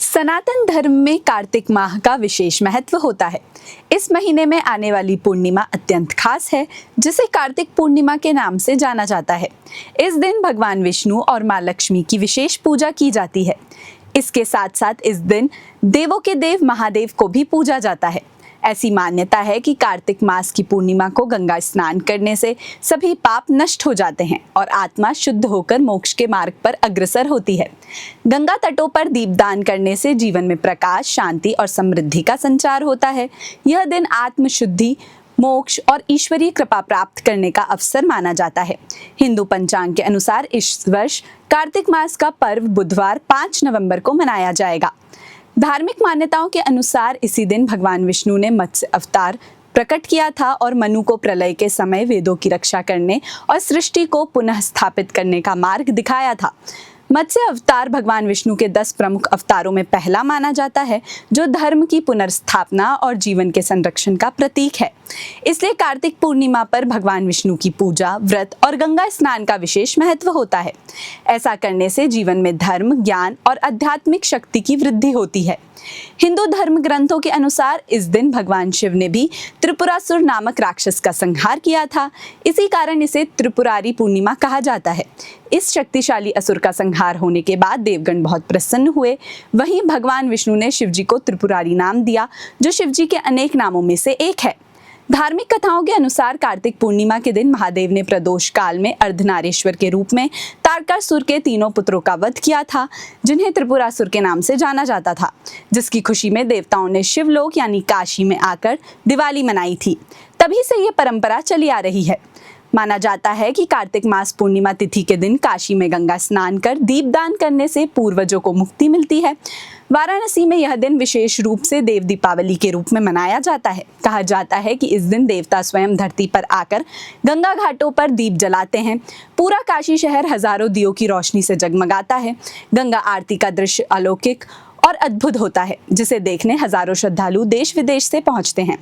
सनातन धर्म में कार्तिक माह का विशेष महत्व होता है। इस महीने में आने वाली पूर्णिमा अत्यंत खास है, जिसे कार्तिक पूर्णिमा के नाम से जाना जाता है। इस दिन भगवान विष्णु और मां लक्ष्मी की विशेष पूजा की जाती है। इसके साथ साथ इस दिन देवों के देव महादेव को भी पूजा जाता है। ऐसी मान्यता है कि कार्तिक मास की पूर्णिमा को गंगा स्नान करने से सभी पाप नष्ट हो जाते हैं और आत्मा शुद्ध होकर मोक्ष के मार्ग पर अग्रसर होती है। गंगा तटों पर दीपदान करने से जीवन में प्रकाश, शांति और समृद्धि का संचार होता है। यह दिन आत्मशुद्धि, मोक्ष और ईश्वरीय कृपा प्राप्त करने का अवसर माना जाता है। हिंदू पंचांग के अनुसार इस वर्ष कार्तिक मास का पर्व बुधवार 5 नवंबर को मनाया जाएगा। धार्मिक मान्यताओं के अनुसार इसी दिन भगवान विष्णु ने मत्स्य अवतार प्रकट किया था और मनु को प्रलय के समय वेदों की रक्षा करने और सृष्टि को पुनः स्थापित करने का मार्ग दिखाया था। मत्स्य अवतार भगवान विष्णु के 10 प्रमुख अवतारों में पहला माना जाता है, जो धर्म की पुनर्स्थापना और जीवन के संरक्षण का प्रतीक है। इसलिए कार्तिक पूर्णिमा पर भगवान विष्णु की पूजा, व्रत और गंगा स्नान का विशेष महत्व होता है। ऐसा करने से जीवन में धर्म, ज्ञान और आध्यात्मिक शक्ति की वृद्धि होती है। हिंदू धर्म ग्रंथों के अनुसार इस दिन भगवान शिव ने भी त्रिपुरासुर नामक राक्षस का संहार किया था। इसी कारण इसे त्रिपुरारी पूर्णिमा कहा जाता है। इस शक्तिशाली असुर का संहार होने के बाद देवगण बहुत प्रसन्न हुए। वहीं भगवान विष्णु ने शिव जी को त्रिपुरारी नाम दिया, जो शिव जी के अनेक नामों में से एक है। धार्मिक कथाओं के अनुसार कार्तिक पूर्णिमा के दिन महादेव ने प्रदोष काल में अर्धनारीश्वर के रूप में तारकासुर के 3 पुत्रों का वध किया था, जिन्हें त्रिपुरासुर के नाम से जाना जाता था, जिसकी खुशी में देवताओं ने शिवलोक यानी काशी में आकर दिवाली मनाई थी। तभी से ये परंपरा चली आ रही है। माना जाता है कि कार्तिक मास पूर्णिमा तिथि के दिन काशी में गंगा स्नान कर दीपदान करने से पूर्वजों को मुक्ति मिलती है। वाराणसी में यह दिन विशेष रूप से देव दीपावली के रूप में मनाया जाता है। कहा जाता है कि इस दिन देवता स्वयं धरती पर आकर गंगा घाटों पर दीप जलाते हैं। पूरा काशी शहर हजारों दियों की रोशनी से जगमगाता है। गंगा आरती का दृश्य अलौकिक और अद्भुत होता है, जिसे देखने हजारों श्रद्धालु देश विदेश से पहुंचते हैं।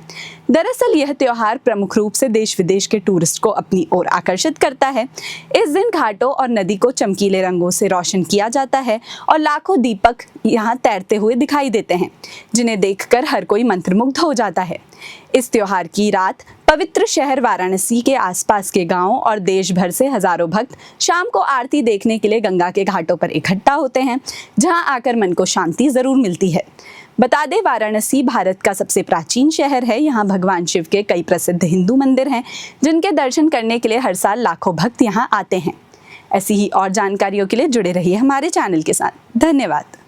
दरअसल यह त्योहार प्रमुख रूप से देश विदेश के टूरिस्ट को अपनी ओर आकर्षित करता है। इस दिन घाटों और नदी को चमकीले रंगों से रोशन किया जाता है और लाखों दीपक यहाँ तैरते हुए दिखाई देते हैं, जिन्हें देखकर हर कोई मंत्रमुग्ध हो जाता है। इस त्योहार की रात पवित्र शहर वाराणसी के आसपास के गांवों और देश भर से हजारों भक्त शाम को आरती देखने के लिए गंगा के घाटों पर इकट्ठा होते हैं, जहां आकर मन को शांति जरूर मिलती है। बता दें, वाराणसी भारत का सबसे प्राचीन शहर है। यहाँ भगवान शिव के कई प्रसिद्ध हिंदू मंदिर हैं, जिनके दर्शन करने के लिए हर साल लाखों भक्त यहाँ आते हैं। ऐसी ही और जानकारियों के लिए जुड़े रहिए हमारे चैनल के साथ। धन्यवाद।